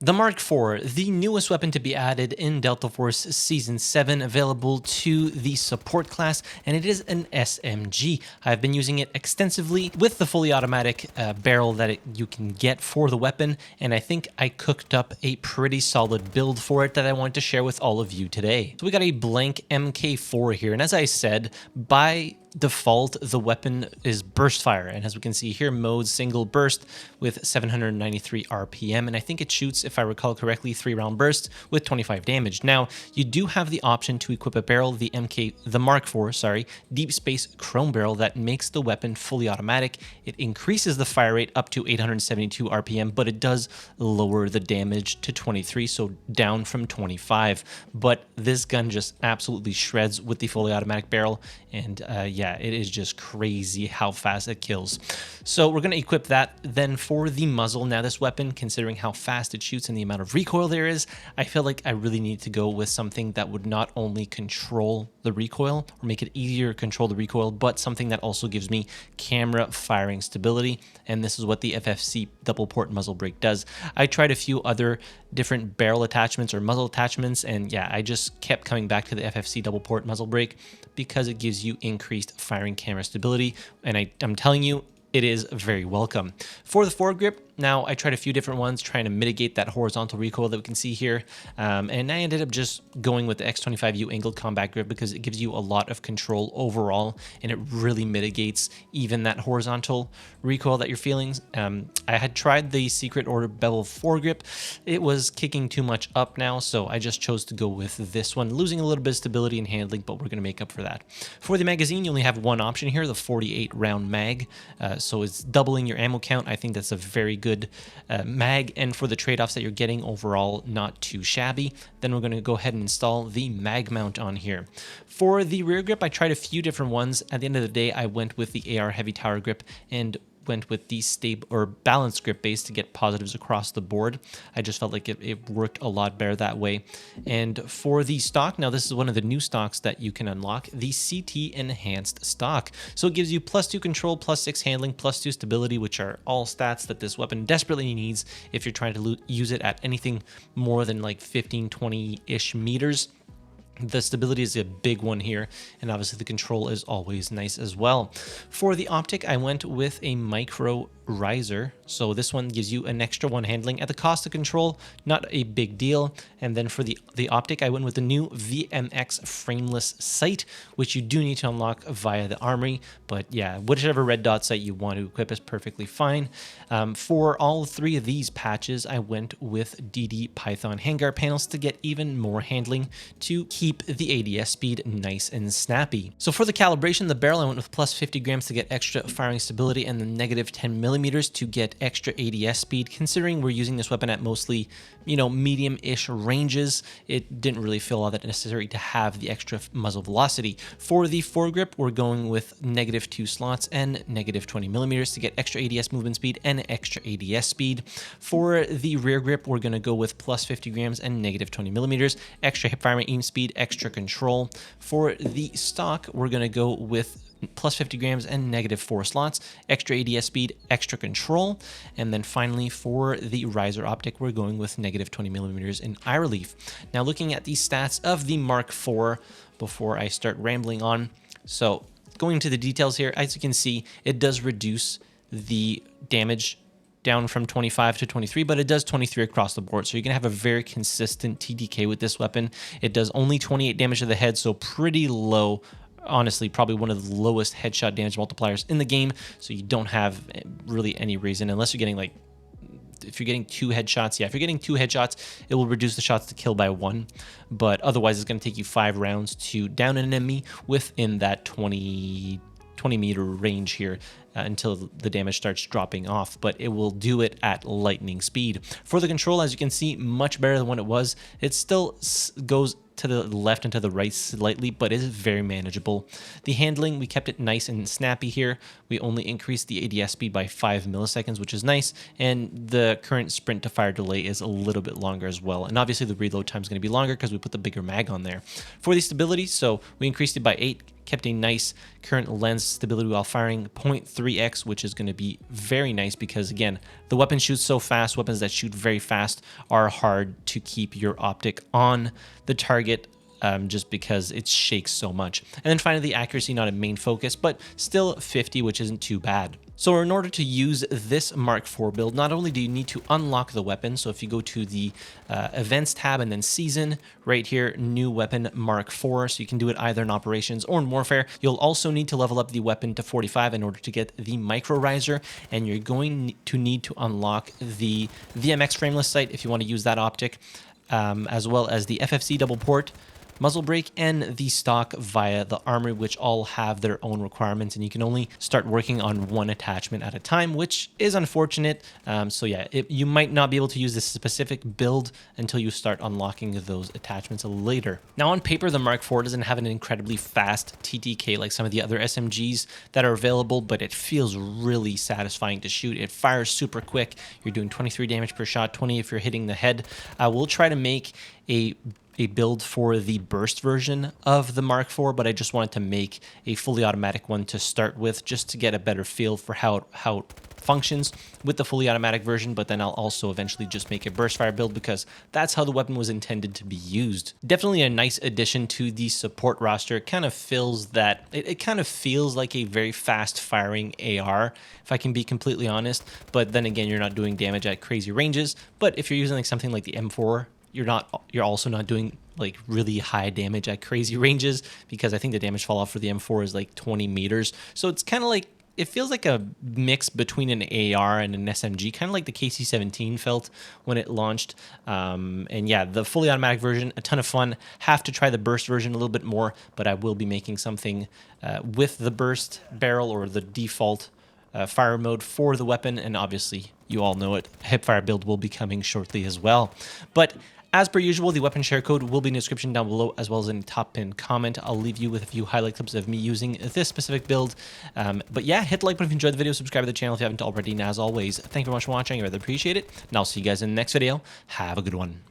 The Mk4, the newest weapon to be added in Delta Force Season 7, available to the support class, and it is an SMG. I've been using it extensively with the fully automatic barrel that you can get for the weapon, and I think I cooked up a pretty solid build for it that I wanted to share with all of you today. So we got a blank Mk4 here, and as I said, by default, the weapon is burst fire, and as we can see here, mode single burst with 793 RPM, and I think it shoots, if I recall correctly, 3-round bursts with 25 damage. Now, you do have the option to equip a barrel, the Mk4, deep space chrome barrel, that makes the weapon fully automatic. It increases the fire rate up to 872 RPM, but it does lower the damage to 23, so down from 25. But this gun just absolutely shreds with the fully automatic barrel, and yeah, it is just crazy how fast it kills. So we're going to equip that. Then for the muzzle, now this weapon, considering how fast it shoots and the amount of recoil there is, I feel like I really need to go with something that would not only control the recoil or make it easier to control the recoil, but something that also gives me camera firing stability. And this is what the FFC double port muzzle brake does. I tried a few other different barrel attachments or muzzle attachments, and yeah, I just kept coming back to the FFC double port muzzle brake because it gives you increased firing camera stability, and I'm telling you, it is very welcome. For the foregrip, now I tried a few different ones trying to mitigate that horizontal recoil that we can see here, and I ended up just going with the X25U angled combat grip because it gives you a lot of control overall, and it really mitigates even that horizontal recoil that you're feeling. I had tried the Secret Order bevel foregrip. It was kicking too much up now, so I just chose to go with this one, losing a little bit of stability and handling, but we're going to make up for that. For the magazine, you only have one option here, the 48 round mag, so it's doubling your ammo count. I think that's a very good mag, and for the trade-offs that you're getting overall, not too shabby. Then we're going to go ahead and install the mag mount on here. For the rear grip, I tried a few different ones. At the end of the day, I went with the AR heavy tower grip and went with the stable or balanced grip base to get positives across the board. I just felt like it worked a lot better that way. And for the stock, now this is one of the new stocks that you can unlock, the CT enhanced stock. So it gives you +2 control, +6 handling, +2 stability, which are all stats that this weapon desperately needs if you're trying to use it at anything more than like 15, 20-ish meters. The stability is a big one here, and obviously the control is always nice as well. For the optic, I went with a micro riser, so this one gives you an extra one handling at the cost of control, not a big deal. And then for the optic, I went with the new VMX frameless sight, which you do need to unlock via the armory, but yeah, whichever red dot sight you want to equip is perfectly fine. For all three of these patches, I went with DD Python handguard panels to get even more handling to keep the ADS speed nice and snappy. So for the calibration, the barrel, I went with +50 grams to get extra firing stability, and the -10mm to get extra ADS speed. Considering we're using this weapon at mostly, medium-ish ranges, it didn't really feel all that necessary to have the extra muzzle velocity. For the foregrip, we're going with -2 slots and -20mm to get extra ADS movement speed and extra ADS speed. For the rear grip, we're going to go with +50 grams and -20mm, extra hip firing aim speed, extra control. For the stock, we're going to go with +50 grams and -4 slots, extra ADS speed, extra control. And then finally, for the riser optic, we're going with -20mm in eye relief. Now, looking at the stats of the Mk4 before I start rambling on. So going into the details here, as you can see, it does reduce the damage down from 25 to 23, but it does 23 across the board. So you're going to have a very consistent TDK with this weapon. It does only 28 damage to the head, so pretty low. Honestly, probably one of the lowest headshot damage multipliers in the game, so you don't have really any reason, unless you're getting like, if you're getting 2 headshots, yeah, if you're getting 2 headshots, it will reduce the shots to kill by 1, but otherwise it's going to take you 5 rounds to down an enemy within that 20 meter range here until the damage starts dropping off, but it will do it at lightning speed. For the control, as you can see, much better than what it was. It still goes to the left and to the right slightly, but it is very manageable. The handling, we kept it nice and snappy here. We only increased the ADS speed by 5 milliseconds, which is nice, and the current sprint to fire delay is a little bit longer as well. And obviously the reload time is going to be longer because we put the bigger mag on there. For the stability, so we increased it by 8 kept a nice current lens stability while firing, 0.3x, which is going to be very nice because, again, the weapon shoots so fast. Weapons that shoot very fast are hard to keep your optic on the target, just because it shakes so much. And then finally, the accuracy, not a main focus, but still 50, which isn't too bad. So in order to use this Mark IV build, not only do you need to unlock the weapon, so if you go to the events tab and then season, right here, new weapon Mark IV, so you can do it either in operations or in warfare. You'll also need to level up the weapon to 45 in order to get the micro riser, and you're going to need to unlock the VMX frameless sight if you want to use that optic, as well as the FFC double port, muzzle brake, and the stock via the armory, which all have their own requirements, and you can only start working on one attachment at a time, which is unfortunate. So yeah, you might not be able to use this specific build until you start unlocking those attachments later. Now on paper, the Mark IV doesn't have an incredibly fast TTK like some of the other SMGs that are available, but it feels really satisfying to shoot. It fires super quick. You're doing 23 damage per shot, 20 if you're hitting the head. We'll try to make a build for the burst version of the Mark IV, but I just wanted to make a fully automatic one to start with, just to get a better feel for how it functions with the fully automatic version. But then I'll also eventually just make a burst fire build because that's how the weapon was intended to be used. Definitely a nice addition to the support roster. It kind of fills that, it kind of feels like a very fast firing AR, if I can be completely honest. But then again, you're not doing damage at crazy ranges. But if you're using like something like the M4, you're also not doing like really high damage at crazy ranges, because I think the damage fall off for the M4 is like 20 meters. So it's kind of like, it feels like a mix between an AR and an SMG, kind of like the KC-17 felt when it launched. And yeah, the fully automatic version, a ton of fun. Have to try the burst version a little bit more, but I will be making something with the burst barrel or the default fire mode for the weapon. And obviously, you all know it, hipfire build will be coming shortly as well. But as per usual, the weapon share code will be in the description down below, as well as in the top pinned comment. I'll leave you with a few highlight clips of me using this specific build. But yeah, hit the like button if you enjoyed the video, subscribe to the channel if you haven't already, and as always, thank you very much for watching, I really appreciate it, and I'll see you guys in the next video. Have a good one.